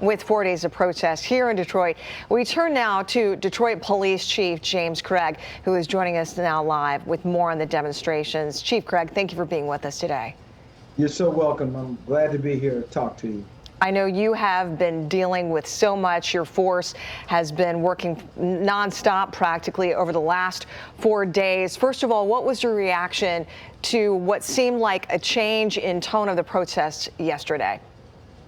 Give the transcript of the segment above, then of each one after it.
with 4 days of protest here in Detroit. We turn now to Detroit Police Chief James Craig, who is joining us now live with more on the demonstrations. Chief Craig, thank you for being with us today. You're so welcome. I'm glad to be here to talk to you. I know you have been dealing with so much. Your force has been working nonstop practically over the last 4 days. First of all, what was your reaction to what seemed like a change in tone of the protests yesterday?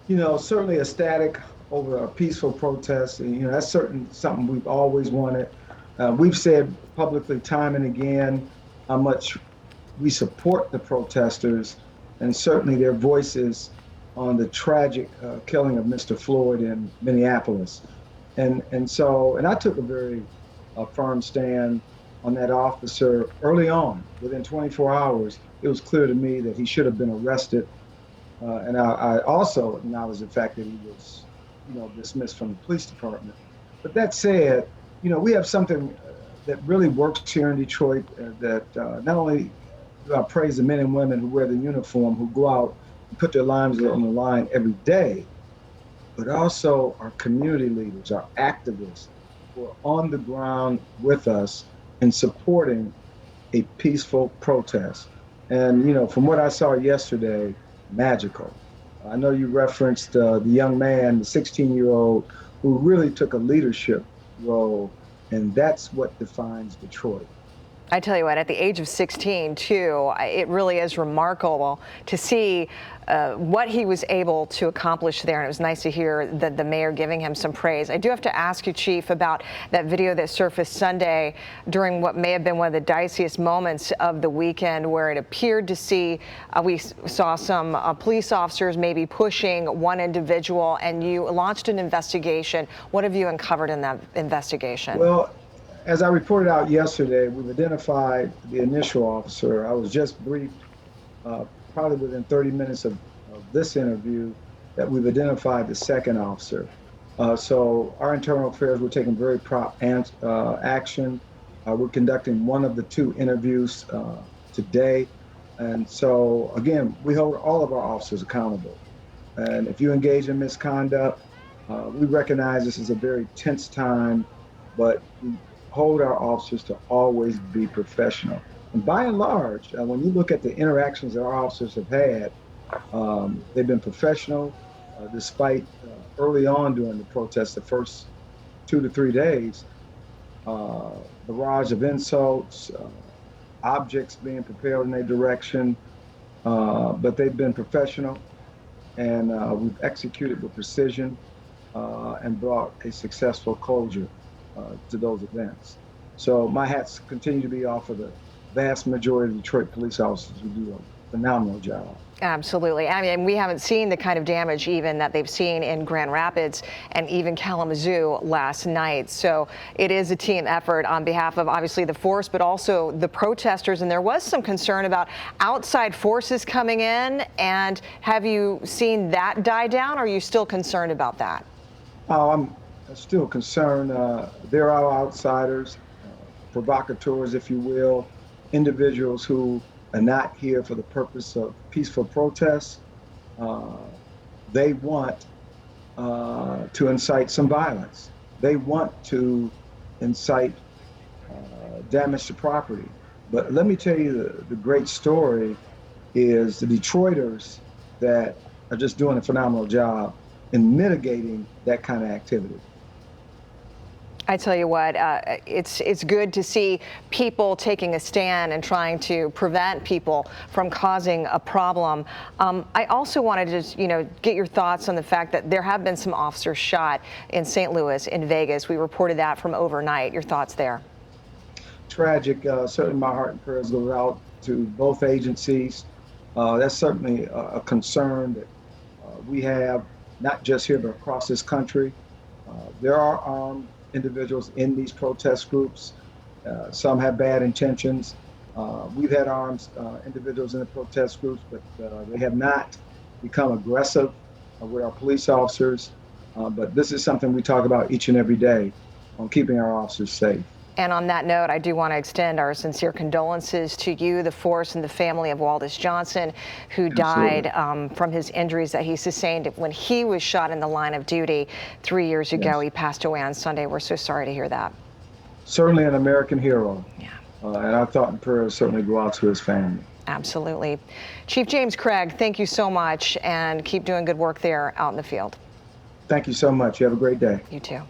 You know, certainly ecstatic over a peaceful protest. And, you know, that's certainly something we've always wanted. We've said publicly time and again how much we support the protesters and certainly their voices on the tragic killing of Mr. Floyd in Minneapolis. And I took a very firm stand on that officer early on. Within 24 hours, it was clear to me that he should have been arrested. And I also acknowledge the fact that he was, you know, dismissed from the police department. But that said, you know, we have something that really works here in Detroit that not only do I praise the men and women who wear the uniform, who go out put their lives on the line every day, but also our community leaders, our activists who are on the ground with us and supporting a peaceful protest. And, you know, from what I saw yesterday, magical. I know you referenced the young man, the 16-year-old, who really took a leadership role, and that's what defines Detroit. I tell you what, at the age of 16, too, it really is remarkable to see what he was able to accomplish there. And it was nice to hear that the mayor giving him some praise. I do have to ask you, Chief, about that video that surfaced Sunday during what may have been one of the diciest moments of the weekend, where it appeared to see, we saw some police officers maybe pushing one individual, and you launched an investigation. What have you uncovered in that investigation? Well, as I reported out yesterday, we've identified the initial officer. I was just briefed probably within 30 minutes of this interview that we've identified the second officer. So our internal affairs, we're taking very prompt action. We're conducting one of the two interviews today. And so again, we hold all of our officers accountable. And if you engage in misconduct, we recognize this is a very tense time, but we hold our officers to always be professional. And by and large, when you look at the interactions that our officers have had, they've been professional, despite early on during the protest, the first 2 to 3 days, barrage of insults, objects being propelled in their direction, but they've been professional, and we've executed with precision and brought a successful closure to those events. So my hats continue to be off of the vast majority of Detroit police officers who do a phenomenal job. Absolutely. I mean, we haven't seen the kind of damage even that they've seen in Grand Rapids and even Kalamazoo last night. So it is a team effort on behalf of obviously the force, but also the protesters. And there was some concern about outside forces coming in. And have you seen that die down? Or are you still concerned about that? I'm still concerned. There are outsiders, provocateurs, if you will, individuals who are not here for the purpose of peaceful protests. They want to incite some violence. They want to incite damage to property. But let me tell you, the great story is the Detroiters that are just doing a phenomenal job in mitigating that kind of activity. I tell you what, it's good to see people taking a stand and trying to prevent people from causing a problem. I also wanted to just, get your thoughts on the fact that there have been some officers shot in St. Louis, in Vegas. We reported that from overnight. Your thoughts there? Tragic. Certainly my heart and prayers go out to both agencies. That's certainly a concern that we have, not just here, but across this country. There are armed individuals in these protest groups. Some have bad intentions. We've had armed individuals in the protest groups, but they have not become aggressive with our police officers. But this is something we talk about each and every day on keeping our officers safe. And on that note, I do want to extend our sincere condolences to you, the force, and the family of Waldis Johnson, who died from his injuries that he sustained when he was shot in the line of duty 3 years ago. He passed away on Sunday. We're so sorry to hear that. Certainly an American hero. Yeah. And our thought and prayers certainly go out to his family. Absolutely. Chief James Craig, thank you so much, and keep doing good work there out in the field. Thank you so much. You have a great day. You too.